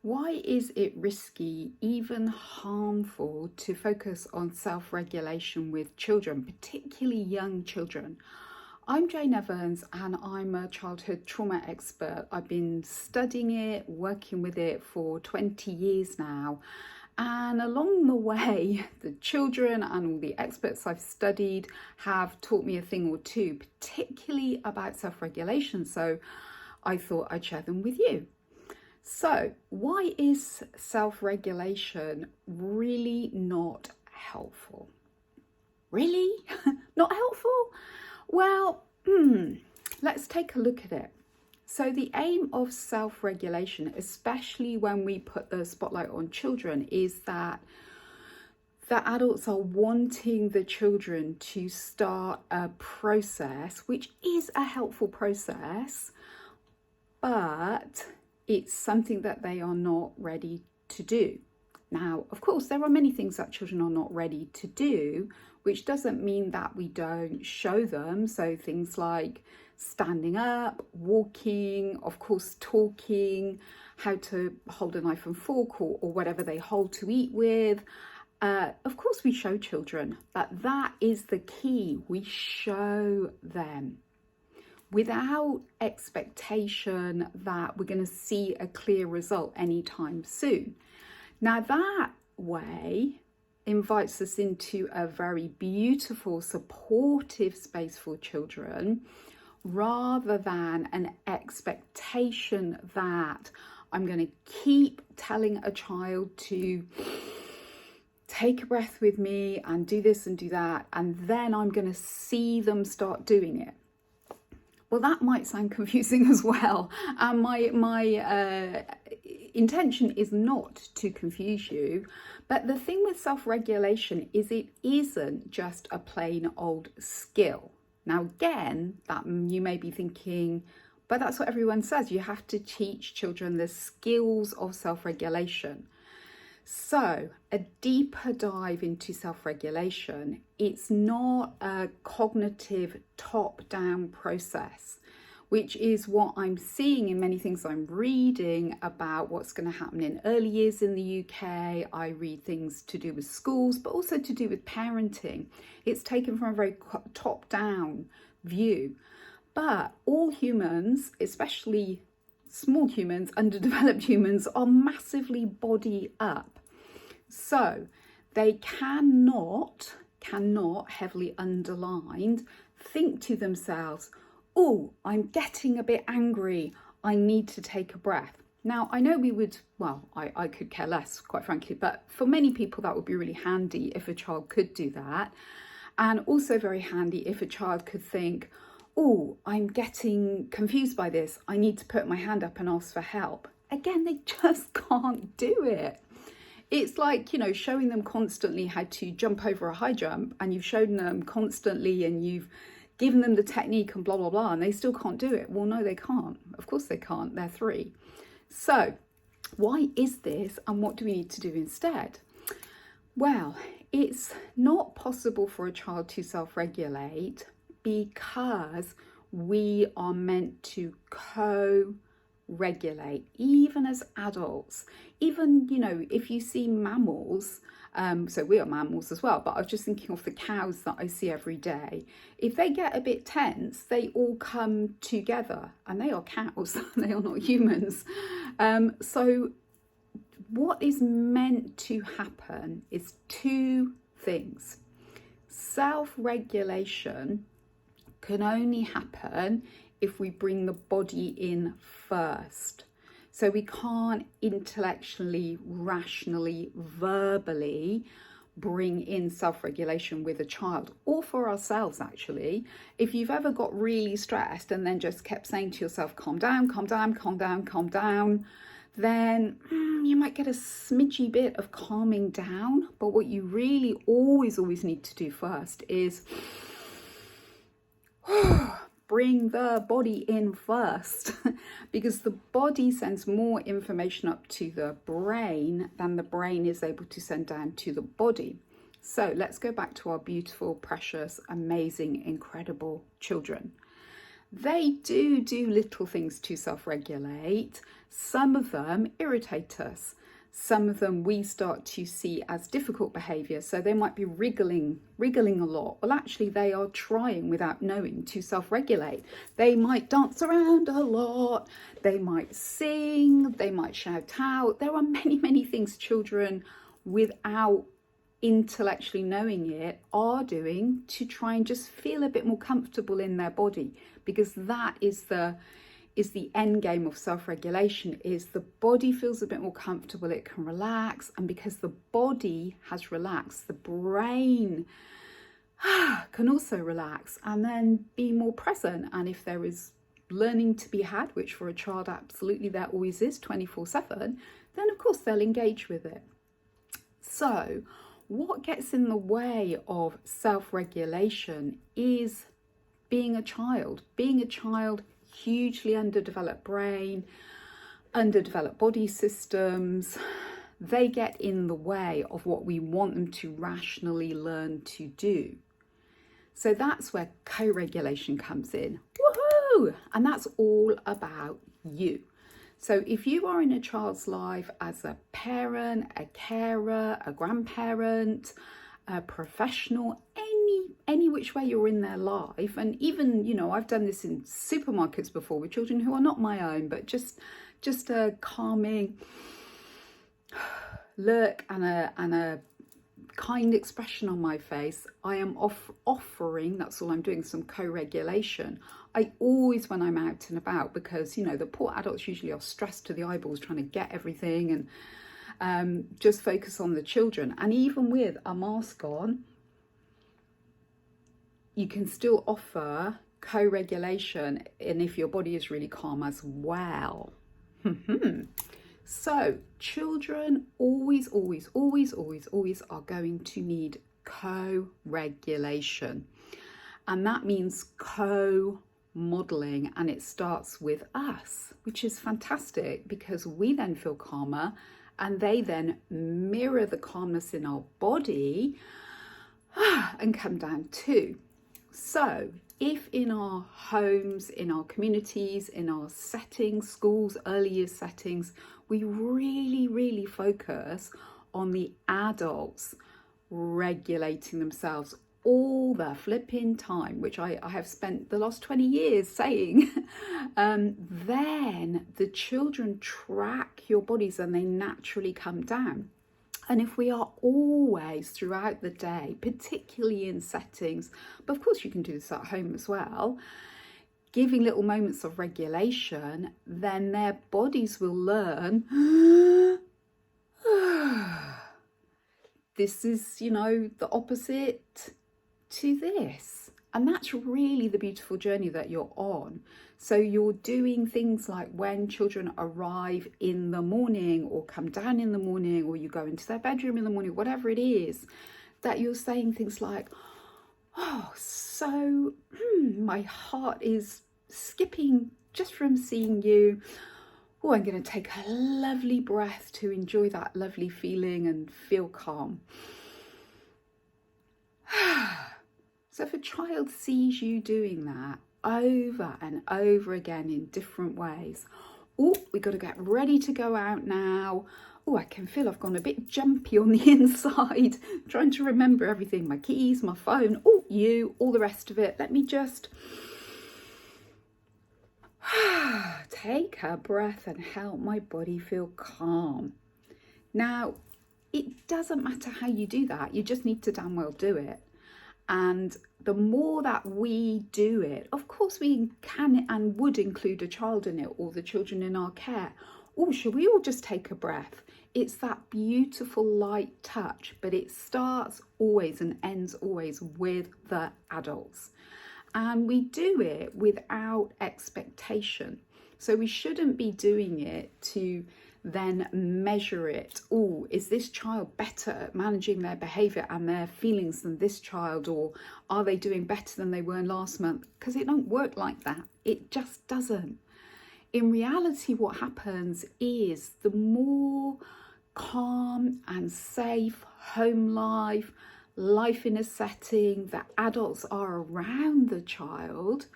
Why is it risky, even harmful, to focus on self-regulation with children, particularly young children? I'm Jane Evans and I'm a childhood trauma expert. I've been studying it, working with it for 20 years now. And along the way, the children and all the experts I've studied have taught me a thing or two, particularly about self-regulation. So I thought I'd share them with you. So, why is self-regulation really not helpful? Really? Not helpful? Well, let's take a look at it. So the aim of self-regulation, especially when we put the spotlight on children, is that the adults are wanting the children to start a process, which is a helpful process, but it's something that they are not ready to do. Now, of course, there are many things that children are not ready to do, which doesn't mean that we don't show them. So things like standing up, walking, of course, talking, how to hold a knife and fork or whatever they hold to eat with. Of course, we show children, but that is the key. We show them without expectation that we're going to see a clear result anytime soon. Now, that way invites us into a very beautiful, supportive space for children, rather than an expectation that I'm going to keep telling a child to take a breath with me and do this and do that, and then I'm going to see them start doing it. Well, that might sound confusing as well. And my intention is not to confuse you. But the thing with self-regulation is it isn't just a plain old skill. Now, again, that you may be thinking, but that's what everyone says. You have to teach children the skills of self-regulation. So a deeper dive into self-regulation, it's not a cognitive top-down process, which is what I'm seeing in many things I'm reading about what's going to happen in early years in the UK. I read things to do with schools, but also to do with parenting. It's taken from a very top-down view. But all humans, especially small humans, underdeveloped humans, are massively body up. So they cannot heavily underlined, think to themselves, oh, I'm getting a bit angry, I need to take a breath. Now, I know we would, well, I could care less, quite frankly, but for many people that would be really handy if a child could do that. And also very handy if a child could think, oh, I'm getting confused by this, I need to put my hand up and ask for help. Again, they just can't do it. It's like, showing them constantly how to jump over a high jump, and you've shown them constantly and you've given them the technique and blah, blah, blah, and they still can't do it. Well, no, they can't. Of course they can't. They're 3. So why is this, and what do we need to do instead? Well, it's not possible for a child to self-regulate because we are meant to co-regulate, even as adults. Even, if you see mammals, so we are mammals as well, but I was just thinking of the cows that I see every day. If they get a bit tense, they all come together, and they are cows, they are not humans. So what is meant to happen is 2 things. Self-regulation can only happen if we bring the body in first. So we can't intellectually, rationally, verbally bring in self-regulation with a child, or for ourselves actually. If you've ever got really stressed and then just kept saying to yourself, calm down, calm down, calm down, calm down, then you might get a smidgy bit of calming down. But what you really always need to do first is bring the body in first, because the body sends more information up to the brain than the brain is able to send down to the body. So let's go back to our beautiful, precious, amazing, incredible children. They do little things to self-regulate. Some of them irritate us. Some of them we start to see as difficult behaviour. So they might be wriggling a lot. Well, actually, they are trying without knowing to self-regulate. They might dance around a lot. They might sing. They might shout out. There are many things children, without intellectually knowing it, are doing to try and just feel a bit more comfortable in their body, because that is the end game of self-regulation. Is the body feels a bit more comfortable, it can relax, and because the body has relaxed, the brain can also relax and then be more present. And if there is learning to be had, which for a child absolutely there always is 24/7, then of course they'll engage with it. So what gets in the way of self-regulation is being a child. Being a child, hugely underdeveloped brain, underdeveloped body systems, they get in the way of what we want them to rationally learn to do. So that's where co-regulation comes in. Woohoo! And that's all about you. So if you are in a child's life as a parent, a carer, a grandparent, a professional, any which way you're in their life, and even, you know, I've done this in supermarkets before with children who are not my own, but just a calming look and a kind expression on my face. I am offering, that's all I'm doing, some co-regulation. I always, when I'm out and about, because, you know, the poor adults usually are stressed to the eyeballs trying to get everything and just focus on the children. And even with a mask on, you can still offer co-regulation, and if your body is really calm as well. So children always are going to need co-regulation, and that means co-modeling, and it starts with us, which is fantastic because we then feel calmer and they then mirror the calmness in our body and come down too. So if in our homes, in our communities, in our settings, schools, early years settings, we really focus on the adults regulating themselves all the flipping time, which I have spent the last 20 years saying, then the children track your bodies and they naturally come down. And if we are always throughout the day, particularly in settings, but of course you can do this at home as well, giving little moments of regulation, then their bodies will learn, this is, you know, the opposite to this. And that's really the beautiful journey that you're on. So you're doing things like when children arrive in the morning or come down in the morning, or you go into their bedroom in the morning, whatever it is, that you're saying things like, oh, so my heart is skipping just from seeing you. Oh, I'm going to take a lovely breath to enjoy that lovely feeling and feel calm. So if a child sees you doing that over and over again in different ways, oh, we've got to get ready to go out now. Oh, I can feel I've gone a bit jumpy on the inside, trying to remember everything, my keys, my phone, oh, you, all the rest of it. Let me just take a breath and help my body feel calm. Now, it doesn't matter how you do that. You just need to damn well do it. And the more that we do it, of course we can and would include a child in it, or the children in our care. Oh, should we all just take a breath? It's that beautiful light touch, but it starts always and ends always with the adults. And we do it without expectation. So we shouldn't be doing it to then measure it. Oh, is this child better at managing their behaviour and their feelings than this child? Or are they doing better than they were last month? Because it don't work like that. It just doesn't. In reality, what happens is the more calm and safe home life, life in a setting that adults are around the child,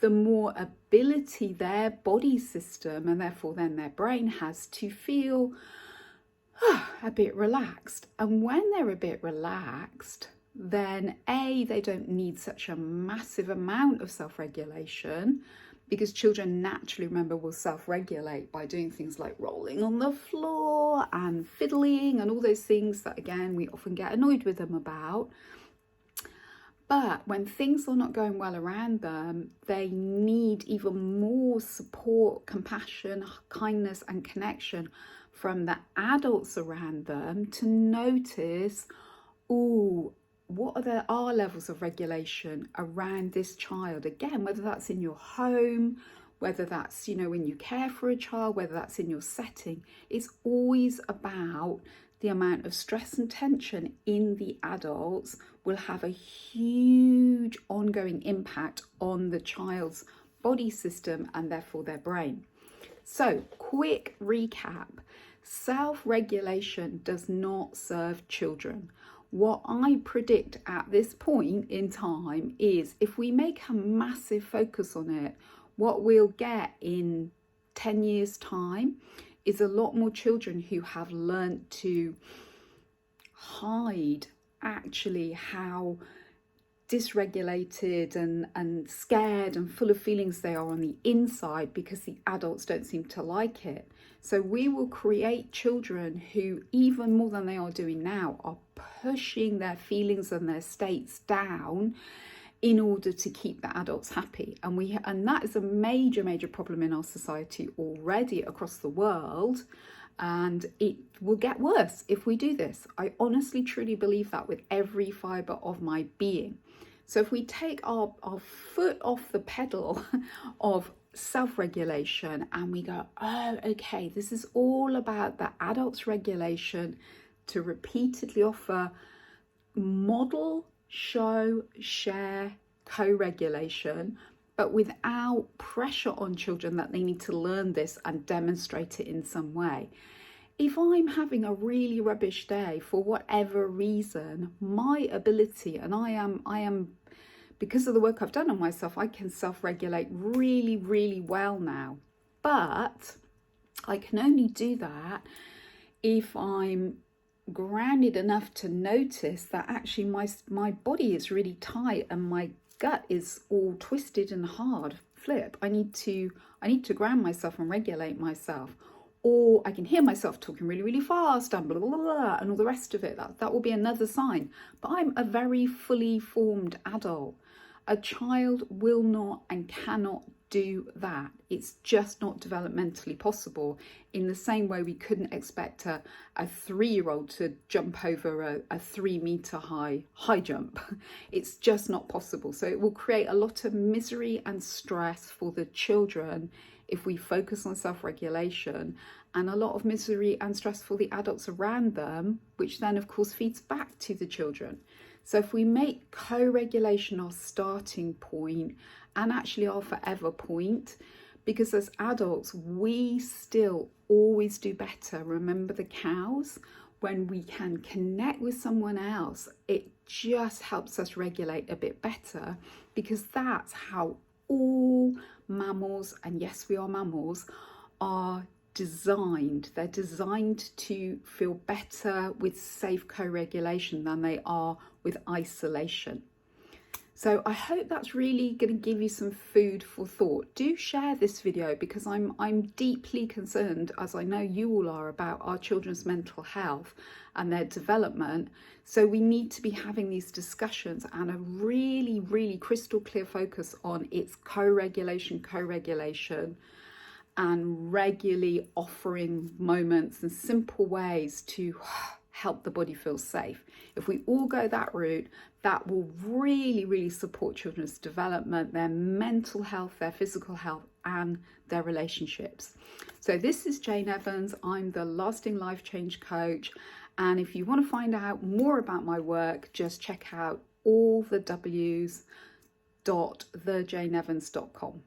the more ability their body system and therefore then their brain has to feel a bit relaxed. And when they're a bit relaxed, then they don't need such a massive amount of self-regulation, because children naturally, remember, will self-regulate by doing things like rolling on the floor and fiddling and all those things that, again, we often get annoyed with them about. But when things are not going well around them, they need even more support, compassion, kindness and connection from the adults around them to notice, what are our levels of regulation around this child? Again, whether that's in your home, whether that's, when you care for a child, whether that's in your setting, it's always about the amount of stress and tension in the adults will have a huge ongoing impact on the child's body system and therefore their brain. So, quick recap. Self-regulation does not serve children. What I predict at this point in time is if we make a massive focus on it, what we'll get in 10 years' time is a lot more children who have learnt to hide actually how dysregulated and scared and full of feelings they are on the inside, because the adults don't seem to like it. So we will create children who, even more than they are doing now, are pushing their feelings and their states down in order to keep the adults happy. And that is a major problem in our society already across the world. And it will get worse if we do this. I honestly, truly believe that with every fibre of my being. So if we take our foot off the pedal of self-regulation and we go, okay, this is all about the adult's regulation to repeatedly offer model, show, share, co-regulation, but without pressure on children that they need to learn this and demonstrate it in some way. If I'm having a really rubbish day for whatever reason, my ability, and I am, because of the work I've done on myself, I can self-regulate really well now. But I can only do that if I'm grounded enough to notice that actually my body is really tight and my gut is all twisted and hard. I need to ground myself and regulate myself. Or I can hear myself talking really fast and blah, blah, blah, and all the rest of it. That will be another sign. But I'm a very fully formed adult. A child will not and cannot do that. It's just not developmentally possible. In the same way we couldn't expect a 3-year-old to jump over a 3-meter high jump. It's just not possible. So it will create a lot of misery and stress for the children if we focus on self-regulation, and a lot of misery and stress for the adults around them, which then of course feeds back to the children. So if we make co-regulation our starting point and actually our forever point, because as adults we still always do better, remember the cows, when we can connect with someone else, it just helps us regulate a bit better, because that's how all mammals, and yes, we are mammals, are designed. They're designed to feel better with safe co-regulation than they are with isolation. So I hope that's really going to give you some food for thought. Do share this video, because I'm deeply concerned, as I know you all are, about our children's mental health and their development. So we need to be having these discussions and a really crystal clear focus on its co-regulation, and regularly offering moments and simple ways to help the body feel safe. If we all go that route, that will really support children's development, their mental health, their physical health, and their relationships. So this is Jane Evans. I'm the Lasting Life Change Coach. And if you want to find out more about my work, just check out all the w's.thejaneevans.com.